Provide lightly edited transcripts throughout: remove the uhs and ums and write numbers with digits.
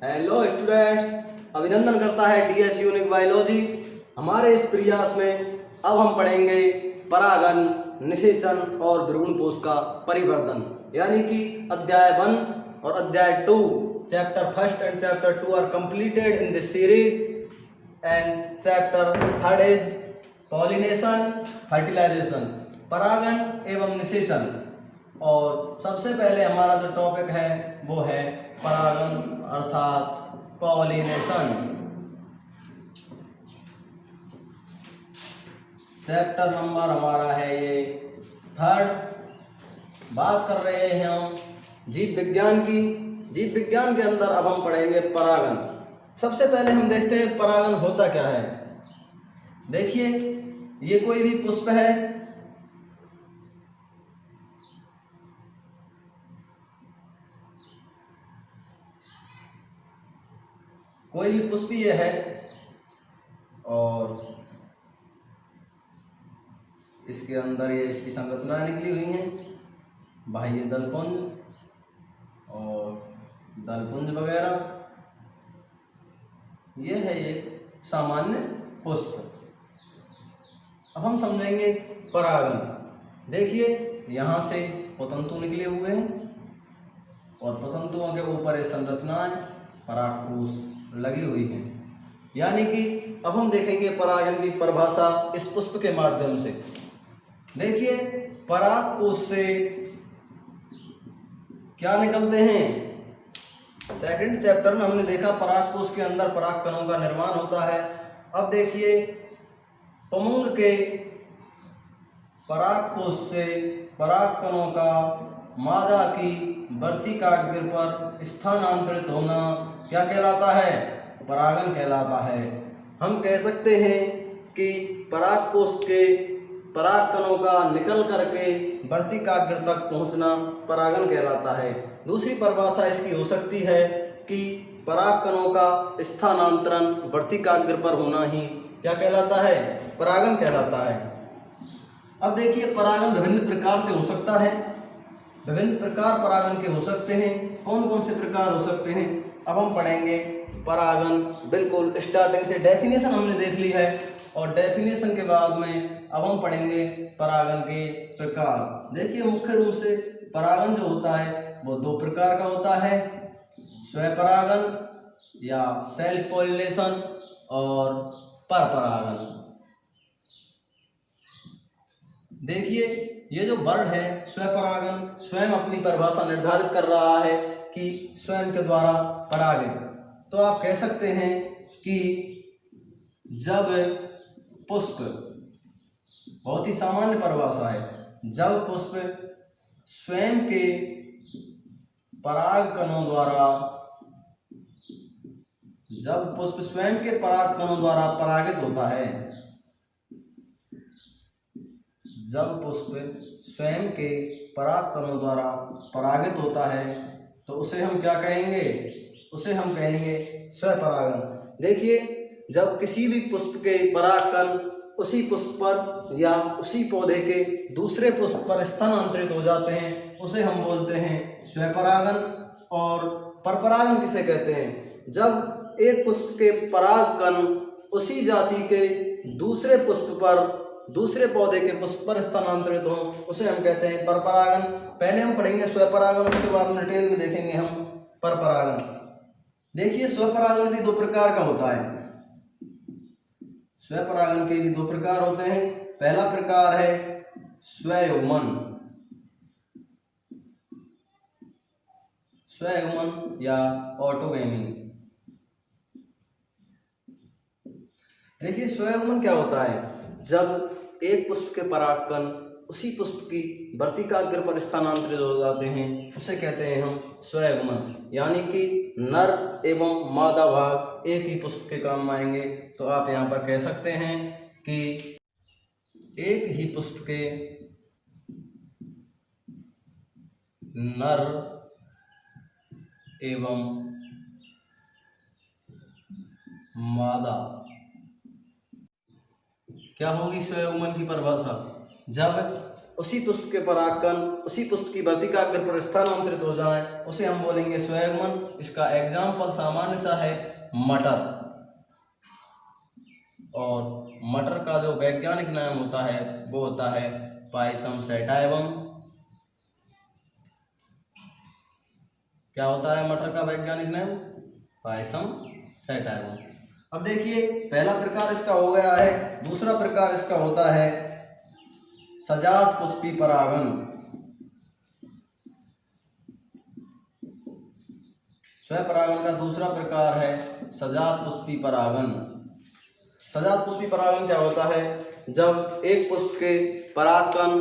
Hello students, अभिनंदन करता है टीएस यूनिक बायोलॉजी। हमारे इस प्रयास में अब हम पढ़ेंगे परागन, निषेचन और भ्रूणपोष का परिवर्धन, यानी कि अध्याय 1 और अध्याय 2, chapter 1 and chapter 2 are completed in this series and chapter 3 is pollination fertilization, परागन एवं निषेचन। और सबसे पहले हमारा जो टॉपिक है वो है परागन अर्थात पॉलिनेशन। चैप्टर नंबर हमारा है ये 3। बात कर रहे हैं हम जीव विज्ञान की। जीव विज्ञान के अंदर अब हम पढ़ेंगे परागन। सबसे पहले हम देखते हैं परागन होता क्या है। देखिए, ये कोई भी पुष्प है, कोई भी पुष्प ये है और इसके अंदर ये इसकी संरचना निकली हुई है, बाह्य दलपुंज और दलपुंज वगैरह। ये है एक सामान्य पुष्प। अब हम समझेंगे परागन। देखिए, यहाँ से पतंतु निकले हुए हैं और पतंतुओं के ऊपर ये संरचनाएं परागकोश लगी हुई हैं। यानी कि अब हम देखेंगे परागन की परिभाषा इस पुष्प के माध्यम से। देखिए, परागकोश से क्या निकलते हैं। सेकंड चैप्टर में हमने देखा परागकोश के अंदर परागकणों का निर्माण होता है। अब देखिए, पमुंग के परागकोश से परागकणों का मादा की वर्तिकाग्र पर स्थानांतरित होना क्या कहलाता है? परागन कहलाता है। हम कह सकते हैं कि परागकोश के परागकणों का निकल करके वर्तिकाग्र तक पहुंचना परागन कहलाता है। दूसरी परिभाषा इसकी हो सकती है कि परागकणों का स्थानांतरण वर्तिकाग्र पर होना ही क्या कहलाता है? परागन कहलाता है। अब देखिए, परागन विभिन्न प्रकार से हो सकता है। विभिन्न प्रकार परागन के हो सकते हैं। कौन कौन से प्रकार हो सकते हैं अब हम पढ़ेंगे। परागन बिल्कुल स्टार्टिंग से डेफिनेशन हमने देख ली है और डेफिनेशन के बाद में अब हम पढ़ेंगे परागन के प्रकार। देखिए, मुख्य रूप से परागन जो होता है वो 2 प्रकार का होता है, स्वपरागन या सेल्फ पॉलिनेशन और परपरागन। देखिए, ये जो वर्ड है स्वपरागन, स्वयं अपनी परिभाषा निर्धारित कर रहा है कि स्वयं के द्वारा परागित। तो आप कह सकते हैं कि जब पुष्प, बहुत ही सामान्य परिभाषा है, जब पुष्प स्वयं के परागकणों द्वारा, जब पुष्प स्वयं के परागकणों द्वारा परागित होता है, जब पुष्प स्वयं के परागकणों द्वारा परागित होता है तो उसे हम क्या कहेंगे? उसे हम कहेंगे स्वपरागन। देखिए, जब किसी भी पुष्प के परागकण उसी पुष्प पर या उसी पौधे के दूसरे पुष्प पर स्थानांतरित हो जाते हैं उसे हम बोलते हैं स्वपरागन। और परपरागन किसे कहते हैं? जब एक पुष्प के परागकण उसी जाति के दूसरे पुष्प पर, दूसरे पौधे के पुष्प पर स्थानांतरित हो, उसे हम कहते हैं परपरागन। पहले हम पढ़ेंगे स्वपरागन, उसके बाद में डिटेल में देखेंगे हम परपरागन। देखिए, स्वपरागन भी 2 प्रकार का होता है। स्वपरागन के भी 2 प्रकार होते हैं। पहला प्रकार है स्वयुग्मन, स्वयुग्मन या ऑटोगैमी। देखिए, स्वयुग्मन क्या होता है? जब एक पुष्प के परागकण उसी पुष्प की वर्तिकाग्र पर स्थानांतरित हो जाते हैं उसे कहते हैं हम स्वयुग्मन। यानी कि नर एवं मादा भाग एक ही पुष्प के काम आएंगे। तो आप यहाँ पर कह सकते हैं कि एक ही पुष्प के नर एवं मादा, क्या होगी स्वयुग्मन की परिभाषा? जब उसी पुष्प के परागकण उसी पुष्प की वर्तिकाग्र पर स्थानांतरित हो जाए उसे हम बोलेंगे स्वयंगमन। इसका एग्जाम्पल सामान्य सा है मटर। और मटर का जो वैज्ञानिक नाम होता है वो होता है पायसम सैटाइवम। क्या होता है मटर का वैज्ञानिक नाम? पायसम सैटाइवम। अब देखिए पहला प्रकार इसका हो गया है। दूसरा प्रकार इसका होता है सजात पुष्पी परागन। स्वपरागन का दूसरा प्रकार है सजात पुष्पी परागन। सजात पुष्पी परागन क्या होता है? जब एक पुष्प के परागकण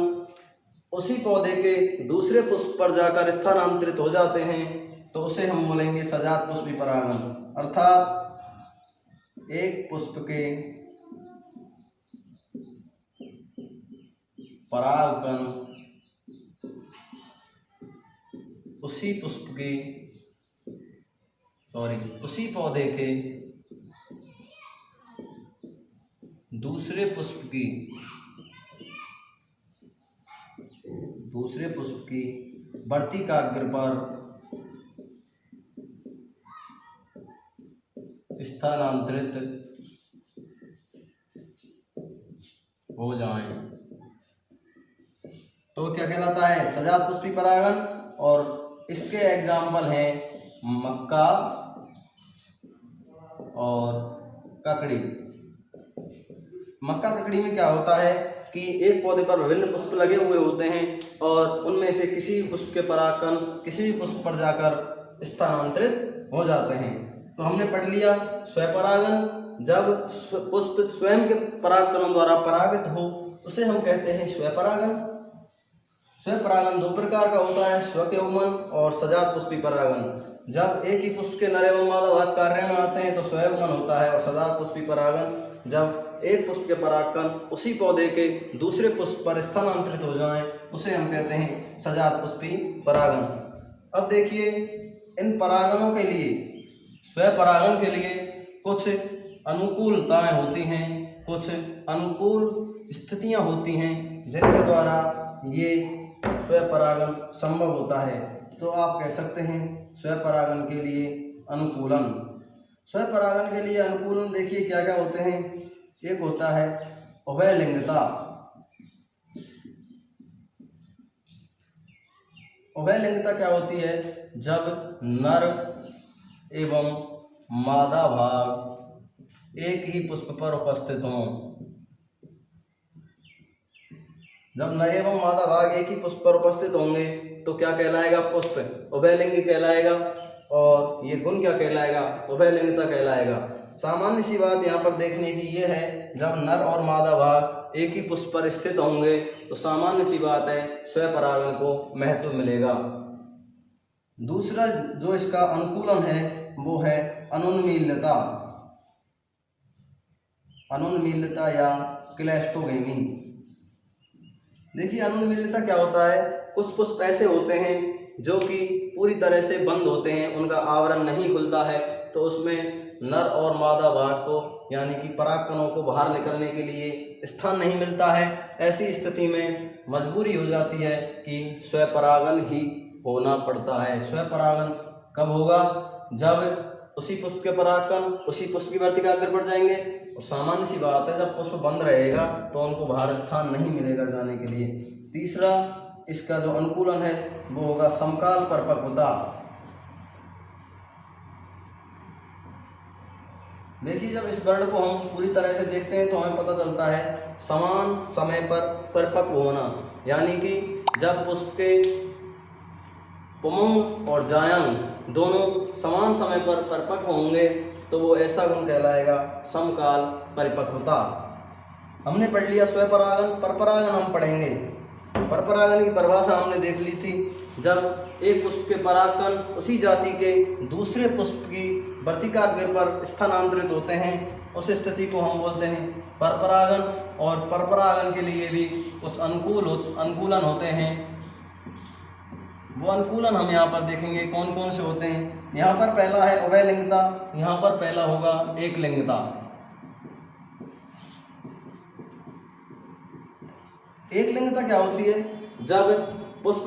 उसी पौधे के दूसरे पुष्प पर जाकर स्थानांतरित हो जाते हैं तो उसे हम बोलेंगे सजात पुष्पी परागन। अर्थात एक पुष्प के परागकण उसी पौधे के दूसरे पुष्प की वर्तिकाग्र पर स्थानांतरित हो जाएं तो क्या कहलाता है? सजात पुष्पी परागन। और इसके एग्जाम्पल हैं मक्का और ककड़ी। मक्का ककड़ी में क्या होता है कि एक पौधे पर विभिन्न पुष्प लगे हुए होते हैं और उनमें से किसी भी पुष्प के परागकण किसी भी पुष्प पर जाकर स्थानांतरित हो जाते हैं। तो हमने पढ़ लिया स्वपरागन। जब पुष्प स्वयं के परागकणों द्वारा परागित हो उसे हम कहते हैं स्वपरागन। स्वपरागन दो प्रकार का होता है, स्वयंगमन और सजात पुष्पी परागन। जब एक ही पुष्प के नर एवं मादा भाग कार्य में आते हैं तो स्वयंगमन होता है। और सजात पुष्पी परागन जब एक पुष्प के परागकण उसी पौधे के दूसरे पुष्प पर स्थानांतरित हो जाएं उसे हम कहते हैं सजात पुष्पी परागन। अब देखिए इन परागनों के लिए स्वपरागन के लिए कुछ अनुकूलताएं होती हैं, कुछ अनुकूल स्थितियां होती हैं जिनके द्वारा ये स्वपरागन संभव होता है। तो आप कह सकते हैं स्वपरागन के लिए अनुकूलन। स्वपरागन के लिए अनुकूलन देखिए क्या क्या होते हैं। एक होता है उभयलिंगता। उभयलिंगता क्या होती है? जब नर एवं मादा भाग एक ही पुष्प पर उपस्थित हों। जब नर एवं मादा भाग एक ही पुष्प पर उपस्थित होंगे तो क्या कहलाएगा? पुष्प उभयलिंगी कहलाएगा। और ये गुण क्या कहलाएगा? उभयलिंगता कहलाएगा। सामान्य सी बात यहाँ पर देखने की ये है, जब नर और मादा भाग एक ही पुष्प पर स्थित होंगे तो सामान्य सी बात है स्वपरागन को महत्व मिलेगा। दूसरा जो इसका अनुकूलन है वो है अनुन्मीलता। अनुन्मीलता या क्लैस्टोगेमी। देखिए अनुन्मीलता क्या होता है? कुछ पुष्प ऐसे होते हैं जो कि पूरी तरह से बंद होते हैं, उनका आवरण नहीं खुलता है, तो उसमें नर और मादा भाग को यानी कि परागकणों को बाहर निकलने के लिए स्थान नहीं मिलता है। ऐसी स्थिति में मजबूरी हो जाती है कि स्वपरागन ही होना पड़ता है। स्वपरागन कब होगा? जब उसी पुष्प के परागकण उसी पुष्प की वर्तिकाग्र पर जाएंगे। और सामान्य सी बात है जब पुष्प बंद रहेगा तो उनको बाहर स्थान नहीं मिलेगा जाने के लिए। तीसरा इसका जो अनुकूलन है वो होगा समकाल परिपक्वता। देखिए जब इस वर्ड को हम पूरी तरह से देखते हैं तो हमें पता चलता है समान समय पर परिपक्व होना, यानी कि जब पुष्प के पुंमंग और जायांग दोनों समान समय पर परिपक्व होंगे तो वो ऐसा गुण कहलाएगा समकाल परिपक्वता। हमने पढ़ लिया स्वपरागन। परपरागन हम पढ़ेंगे। परपरागन की परिभाषा हमने देख ली थी। जब एक पुष्प के परागकण उसी जाति के दूसरे पुष्प की वर्तिकाग्र पर स्थानांतरित होते हैं उस स्थिति को हम बोलते हैं परपरागन। और परपरागन के लिए भी कुछ अनुकूलन होते हैं। वो अनुकूलन हम यहाँ पर देखेंगे कौन कौन से होते हैं। यहाँ पर पहला है उभयलिंगता, यहाँ पर पहला होगा एकलिंगता। एकलिंगता क्या होती है? जब पुष्प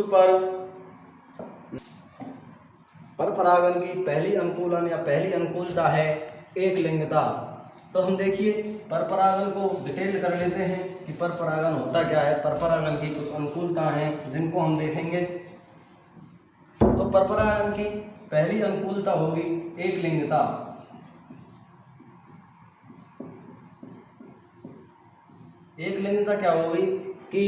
पर परागन की पहली अनुकूलन या पहली अनुकूलता है एक लिंगता। तो हम देखिए पर परागन को डिटेल कर लेते हैं कि पर परागन होता क्या है। पर परागन की कुछ अनुकूलता हैं जिनको हम देखेंगे। तो पर परागन की पहली अनुकूलता होगी एक लिंगता। एक लिंगता क्या होगी कि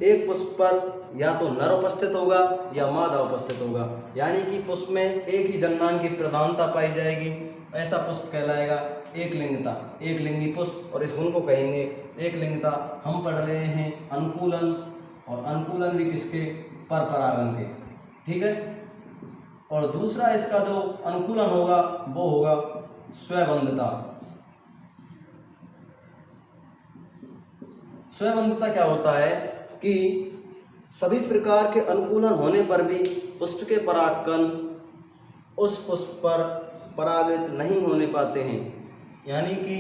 एक पुष्प पर या तो नर उपस्थित होगा या मादा उपस्थित होगा, यानी कि पुष्प में एक ही जन्नांग की प्रधानता पाई जाएगी। ऐसा पुष्प कहलाएगा एक लिंगता, एक लिंगी पुष्प। और इस गुण को कहेंगे एक लिंगता। हम पढ़ रहे हैं अनुकूलन, और अनुकूलन भी किसके? पर परागन के। ठीक है। और दूसरा इसका जो अनुकूलन होगा वो होगा स्वयंबद्धता। स्वयंबद्धता क्या होता है कि सभी प्रकार के अनुकूलन होने पर भी पुष्प के परागकण उस पुष्प पर परागित नहीं होने पाते हैं, यानी कि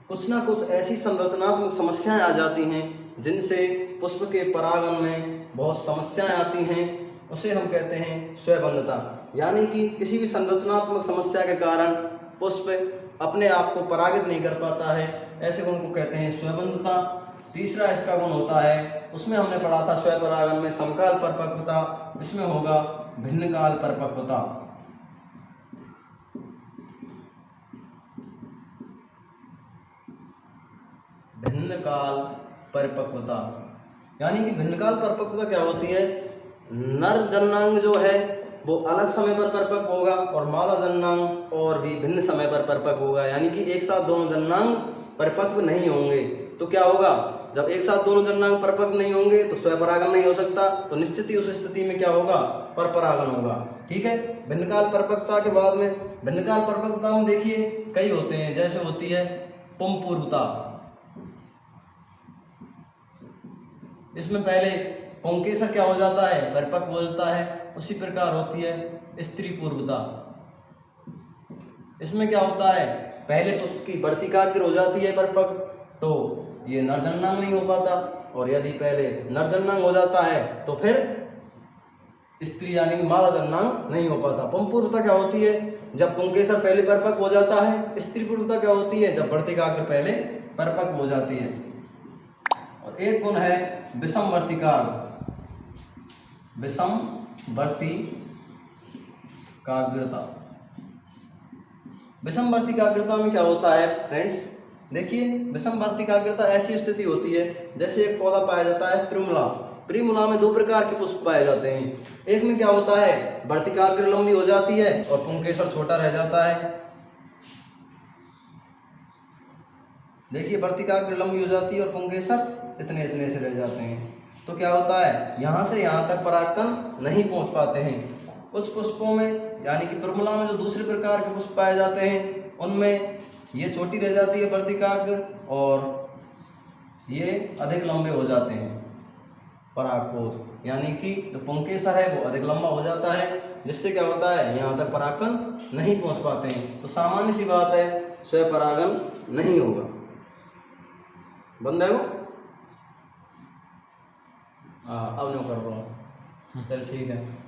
कुछ ना कुछ ऐसी संरचनात्मक समस्याएं आ जाती हैं जिनसे पुष्प के परागन में बहुत समस्याएं आती हैं। उसे हम कहते हैं स्वयंबद्धता, यानी कि किसी भी संरचनात्मक समस्या के कारण पुष्प अपने आप को परागित नहीं कर पाता है। ऐसे गुण को कहते हैं स्वयंबद्धता। तीसरा इसका गुण होता है, उसमें हमने पढ़ा था स्वयंपरागन में समकाल परिपक्वता, इसमें होगा भिन्न काल परिपक्वता। भिन्न काल परिपक्वता, यानी कि भिन्न काल परिपक्वता क्या होती है? नर जन्नांग जो है वो अलग समय पर परिपक्व होगा और मादा जन्नांग और भी भिन्न समय पर परिपक्व होगा, यानी कि एक साथ दोनों जन्नांग परिपक्व नहीं होंगे। तो क्या होगा? जब एक साथ दोनों जन्नांग परिपक्व नहीं होंगे तो स्वयंपरागन नहीं हो सकता। तो निश्चित ही उस स्थिति में क्या होगा? पर परागन होगा। ठीक है। भिन्नकाल परिपक्वता के बाद में भिन्नकाल परिपक्वता में देखिए कई होते हैं, जैसे होती है पुंपूर्वता। इसमें पहले पुंकेसर क्या हो जाता है? परिपक्व हो जाता है। उसी प्रकार होती है स्त्री पूर्वता। इसमें क्या होता है? पहले पुष्प की वर्तिकाग्र हो जाती है परिपक्व, तो ये नरजन्नांग नहीं हो पाता, और यदि पहले नरजन्नांग हो जाता है तो फिर स्त्री यानी कि मादा जन्नांग नहीं हो पाता। पुंपूर्वता क्या होती है? जब पुंकेसर पहले परिपक्व हो जाता है। स्त्री पूर्वता क्या होती है? जब वर्तिकाग्र पहले परिपक्व हो जाती है। और एक गुण है विषम वर्तिकाग्र। विषम वर्तिकाग्रता। विषम वर्तिकाग्रता में क्या होता है फ्रेंड्स? देखिए विषम वर्तिकाग्रता ऐसी स्थिति होती है जैसे एक पौधा पाया जाता है प्रिमुला। प्रिमुला में दो प्रकार के पुष्प पाए जाते हैं। एक में क्या होता है? वर्तिकाग्र लंबी हो जाती है और पुंकेसर छोटा रह जाता है। देखिए वर्तिकाग्र लंबी हो जाती है और पुंकेसर इतने इतने से रह जाते हैं। तो क्या होता है? यहाँ से यहाँ तक परागकण नहीं पहुँच पाते हैं। कुछ पुष्पों में यानी कि प्रिमुला में जो दूसरे प्रकार के पुष्प पाए जाते हैं उनमें ये छोटी रह जाती है वर्तिकाग्र और ये अधिक लंबे हो जाते हैं परागकोश, यानी कि जो पुंकेसर है वो अधिक लंबा हो जाता है, जिससे क्या होता है? यहाँ तक परागकण नहीं पहुँच पाते हैं। तो सामान्य सी बात है स्वयंपरागन नहीं होगा। बंद है वो? हाँ अब मैं कर रहा हूँ। चल ठीक है।